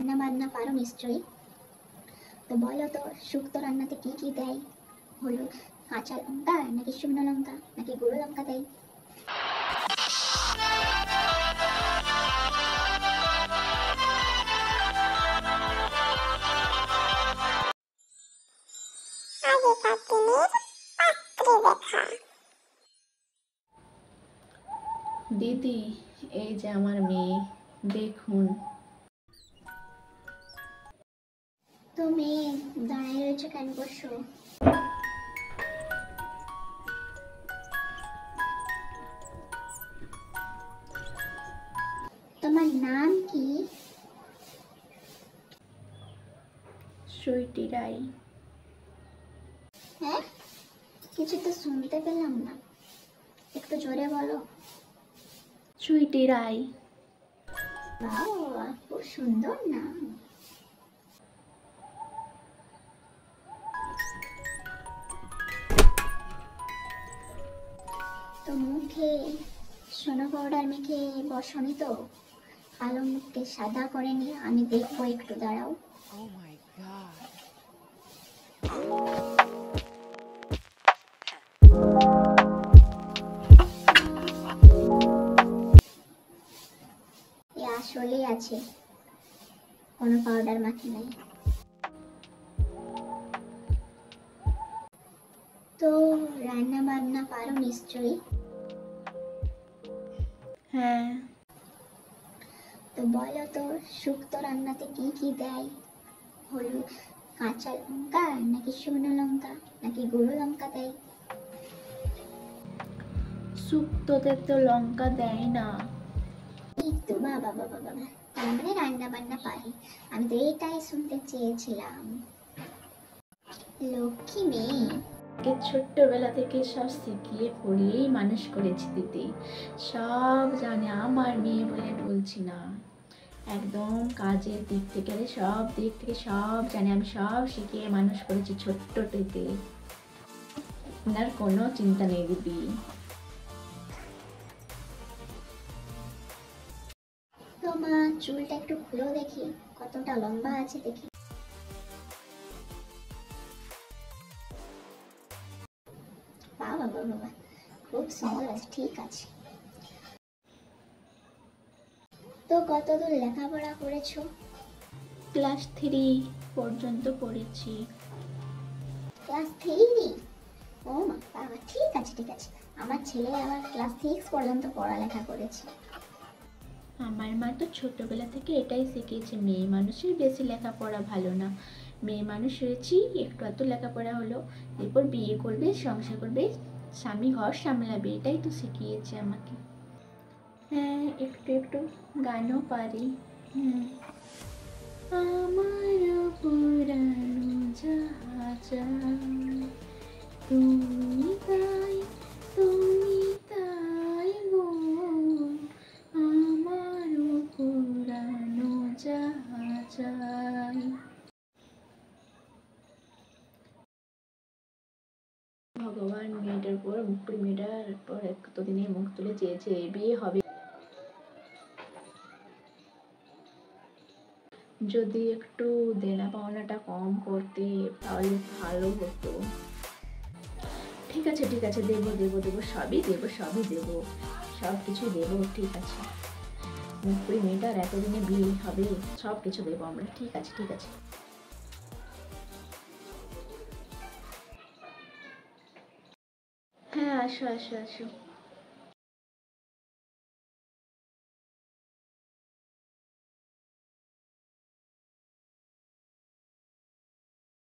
রান্না বান্না পারো নিশ্চয়ই। তো বলো তো শুক্তো রান্নাতে কি কি দেয়? হলুদ, কাঁচা লঙ্কা নাকি শুকনো লঙ্কা নাকি গুঁড়ো লঙ্কা দেয়? দিদি, এই যে আমার মেয়ে, দেখুন। তো মেয়ে দাঁড়িয়ে রয়েছে কেন, বসো। তোমার নাম কি? সুইটি রাই। হ্যাঁ, কিছু তো শুনতে পেলাম না, একটু জোরে বলো। সুইটি রাই। বাহ, খুব সুন্দর নাম। তো মুখে সোনা পাউডার মেখে বসনি তো? কালো মুখকে সাদা করে নিয়ে আমি দেখবো, একটু দাঁড়াও। Oh my God. এ আসলেই আছে, কোনো পাউডার মাখি নাই। তো রান্না বান্না পারো নিশ্চয়ই। হ্যাঁ। তো বলো তো শুক্তো রান্নাতে কি কি দেয়? হলুদ, কাঁচা লঙ্কা নাকি শুকনো লঙ্কা নাকি গুঁড়ো লঙ্কা দেয়? শুক্তোতে তো লঙ্কা দেয় না। এই তো, বাবা বাবা বাবা, তার মানে রান্না বান্না পারি। আমি তো এটাই শুনতে চেয়েছিলাম। লক্ষ্মী মেয়ে। ছোট্টবেলা থেকে সব শিখিয়ে পড়িয়েই মানুষ করেছি দিদি, সব জানে। আমার মেয়ে বলে বলছি না, একদম কাজের দিক থেকে সব দিক থেকে সব জানে। আমি সব শিখিয়ে মানুষ করেছি ছোট্ট থেকে, আপনার কোনো চিন্তা নেই দিদি। তো মা, চুলটা একটু খুলেও দেখি কতটা লম্বা আছে, দেখি। বাবা বাবা বাবা, খুব সুন্দর আছে, ঠিক আছে। তো কতদূর লেখাপড়া করেছো? ক্লাস 3 পর্যন্ত পড়েছি। ক্লাস 3? ও মা বাবা, ঠিক আছে ঠিক আছে। আমার ছেলে আবার ক্লাস 6 পর্যন্ত পড়ালেখা করেছে। আমার মা তো ছোটবেলা থেকে এটাই শিখিয়েছে, মেয়ে মানুষের বেশি লেখাপড়া ভালো না। মেয়ে মানুষ হয়েছি, একটু এত লেখাপড়া হলো, এরপর বিয়ে করবে, সংসার করবে, স্বামী ঘর সামলাবে, এটাই তো শিখিয়েছে আমাকে। হ্যাঁ, একটু একটু গানও পারি। আমার পুরানো জাহাজ, তুমি তাই, তুমি তাই গো, আমার পুরানো জাহাজ। ভগবান মেয়েটার পর মেয়েটার পর এতদিনে মুখ তুলে চেয়েছে বিয়ে হবে। যদি একটু দেনা পাওনাটা কম করতে তাহলে ভালো হতো। ঠিক আছে ঠিক আছে, দেবো দেবো দেবো, সবই দেবো, সবই দেবো, সব কিছুই দেবো, ঠিক আছে। মুখপুরি মেয়েটার এতদিনে বিয়ে হবে, সব কিছু দেবো আমরা, ঠিক আছে ঠিক আছে। হ্যাঁ, আসো আসো আসো।